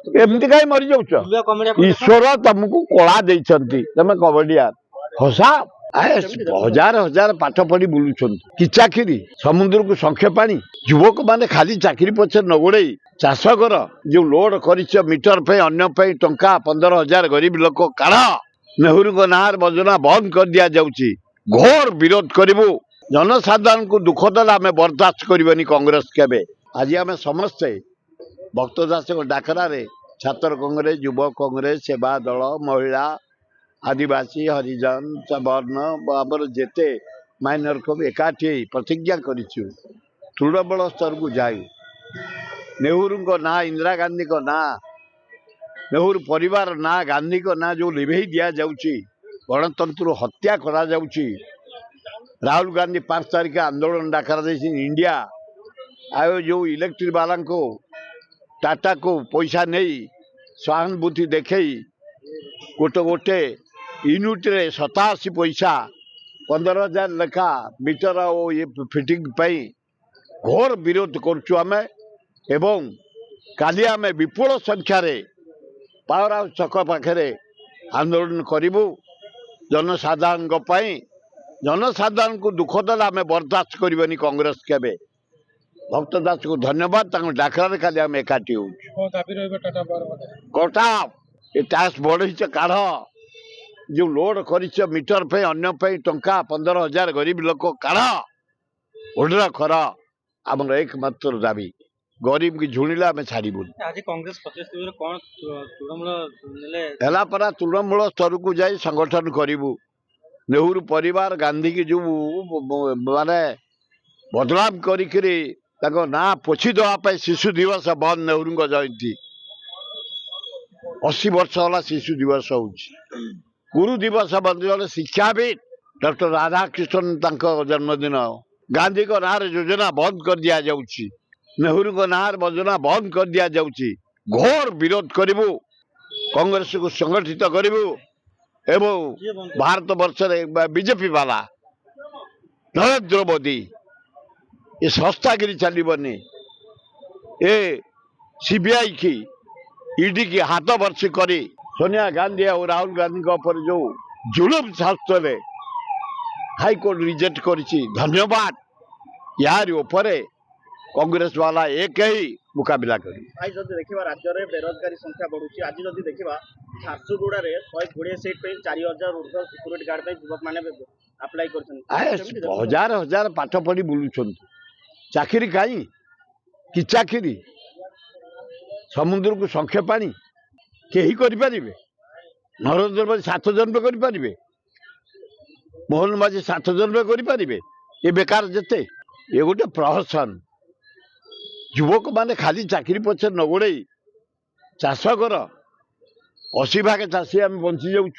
एमती कहीं मरी जाऊच ईश्वर तुमको कला देमे कबड्डिया हसा हजार हजार पाठ पढ़ी बुलूं कि चाकरी समुद्र को संख्य पानी युवक माने खाली चाकरी पछे न गोड़े चाष कर जो लोड कर मीटर पे अन्य टंका 15,000 गरीब लोक काढ़ नेहरू नार बजना बंद कर दिया जाउची घोर विरोध करू जनसाधारण को दुख देला आम बर्दाश्त करनी कांग्रेस केबे आज आम समस्ते भक्त दास डाकरा छात्र कांग्रेस युवक कांग्रेस सेवा दल महिला आदिवासी हरिजन वर्ण बाबर जेते माइनर को एकाठी प्रतिज्ञा करिछु तृणमूल स्तर को जाई नेहरू ना इंदिरा गांधी को ना नेहरू परिवार ना गांधी को ना जो लिभेई दिया जाउची गणतंत्र हत्या करा जाउची राहुल गांधी 5 तारीख आंदोलन डाकरा देसी इंडिया आयो जो इलेक्ट्रिक वाला को टाटा को पैसा नहीं सहानुभूति देखई गोटे गोटे यूनिट रे 87 पैसा 15,000 लेखा मीटर और ये फिटिंग पाई घोर विरोध करछु आमे एवं काली आमे विपुल संख्या रे पावर हाउस छक पाखरे आंदोलन करिबु जनसाधारण को पाई जनसाधारण को दुख देला आमे बर्दाश्त करबनी कांग्रेस केबे भक्त दास को धन्यवाद डाकरा खाली आम एकाठी कोटा ये टैक्स बढ़ी काढ़ जो लोड कर मीटर पे अन्य टंका 15,000 गरीब लोक काढ़ ओडरा खर आम एकमात्र दाबी गरीब की झुणिला आम छाड़बू परा तृणमूल स्तर को जाई संगठन करूँ नेहरू परिवार गांधी की जो माने बदनाम करी ना पोछि देवाई शिशु दिवस बंद नेहरू जयंती 80 वर्ष है शिशु दिवस हो गुरु दिवस बंद जड़े शिक्षाविद डॉक्टर राधाकृष्णन जन्मदिन गांधी को ना योजना बंद कर दिया जाउची नेहरू को ना योजना बंद कर दिया जाउची घोर विरोध करू कांग्रेस को संगठित करू एवं भारत वर्ष बीजेपी वाला नरेंद्र मोदी ये संस्थागिरी चलनी ए सीबीआई की ईडी की हाथ वर्षी करी सोनिया गांधी और राहुल गांधी ऊपर जो जुलुम शास्त्र हाईकोर्ट रिजेक्ट करिछि धन्यवाद यार ऊपर कांग्रेस वाला एक ही मुकाबला करी आज जदि देखिबा राज्य में बेरोजगारी संख्या बढ़ुची आज जदि देखिबा झारसुगुड़ा रे 120 सीट पे 4,000 ऊर्ध्व सिक्योरिटी गार्ड पे युवक माने अप्लाई करछन हजार हजार पाठ पढ़ी बुलुछन चाकरी कहीं कि चाकरी समुद्र को संख्य पानी कहीं करें नरेंद्र मोदी 7 जन्म करें मोहन माझी 7 जन्म करें ये बेकार जेते ये गोटे प्रहसन युवक माने खाली चाकरी पछे न गोड़े चाष कर 80 भाग चाषी आम बंची जाऊँ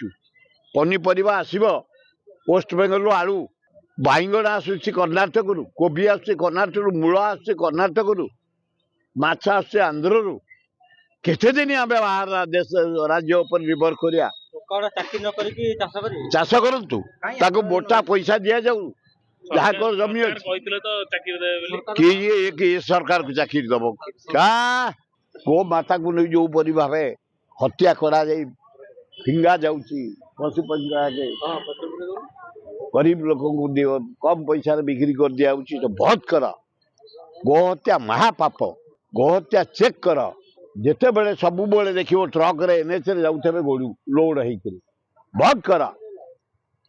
पनीपरिया आसब वेस्ट बेंगल आलू बाइंगण आसूसी कर्णाटक कोबी आसूसी कर्णाटक मूल आसूसी कर्णाटक माछ आसूसी आंध्र केते दिन आम बाहर देश राज्य उपर निर्भर करिया चाष करतु ताको मोटा पैसा दिया जाऊ जहाँ को जमी अच्छी कि सरकार को चाकरी दब क्या गो माता को नहीं जो परी भाव हत्या करा जाई फिंगा जाऊँगी पशु पक्षी गरीब लोक को कम पैसा बिक्री कर दिया तो बहुत कर गोहत्या महापाप गोहत्या चेक कर जिते बड़े सब बेले देखो ट्रक रे एनएच रे जाऊे गोड़ू लोड होकर बहुत कर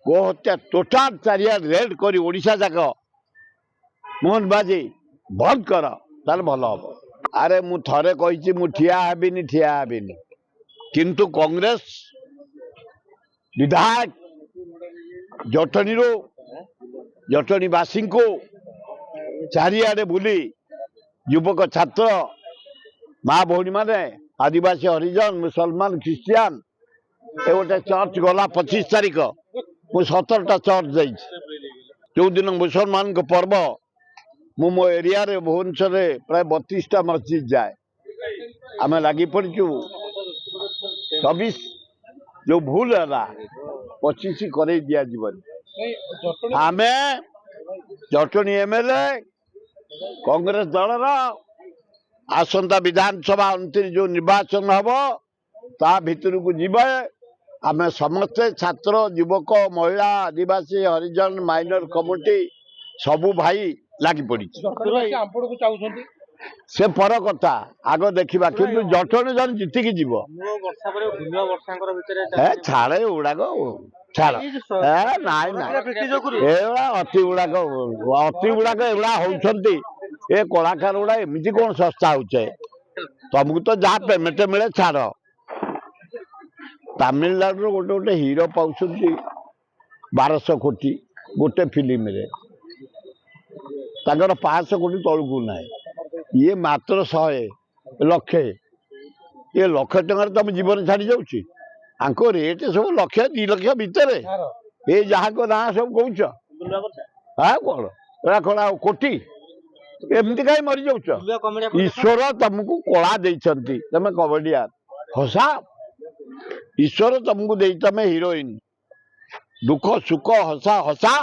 गोहत्या टोटाल चारिया रेड कर ओडिशा जाक मोहन बाजी बंद कर तार भल हम अरे मु थरे कही मु ठिया हेबिनी किंतु कांग्रेस विधायक जटणीवासी को चारिआडे बुली युवक छात्र माँ भौणी माने आदिवासी हरिजन मुसलमान ख्रिस्टियान ए गोटे चर्च गला 25 तारीख मु 17टा चर्च जाइए जो दिन मुसलमान को पर्व मु मो एरिया रे भुवनेश्वर प्राय 32टा मस्जिद जाए आम लगी पड़चु 24 जो भूल है 25 करे दिया जीवन आमे जटणी एमएलए कांग्रेस दल आसंता विधानसभा 29 जो निर्वाचन हम ता भितर को जीवे आम समस्ते छात्र युवक महिला आदिवासी हरिजन माइनर कम्युनिटी सबू भाई लगी पड़ी से पर कथा आग देखा कि जटणी जन जीतिकी जीव छाड़े गुड़ाक छाड़ नाई ना अति गुड़ाक एगुड़ा होती ए कलाकार गुड़ा एमती कौन सस्ता होचे तुमको तो जहाँ पेमेंट मिले छाड़ तमिलनाडु गोटे गोटे हीरो पाँच 1200 कोटी गोटे फिल्म रे 500 कोटी तलू ना ये मात्र 100 लक्षे ये लक्ष टकर तुम जीवन छाड़ी जाऊँगी आंको रेट सब 1-2 लक्ष भितर ये जहाँ को ना सब कौच हाँ कौन कौन कोटी एमती कहीं मरी जाऊच ईश्वर तुमको कला देती तुम कबड्डियार हसा ईश्वर तुमको दे तुम हिरोइन दुख सुख हसा हसा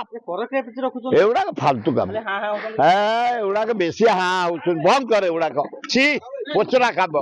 एगुड़ा फालतू काम एगुड़ा बेसी हाँ बंद कर एगुड़ा छि पोचरा काम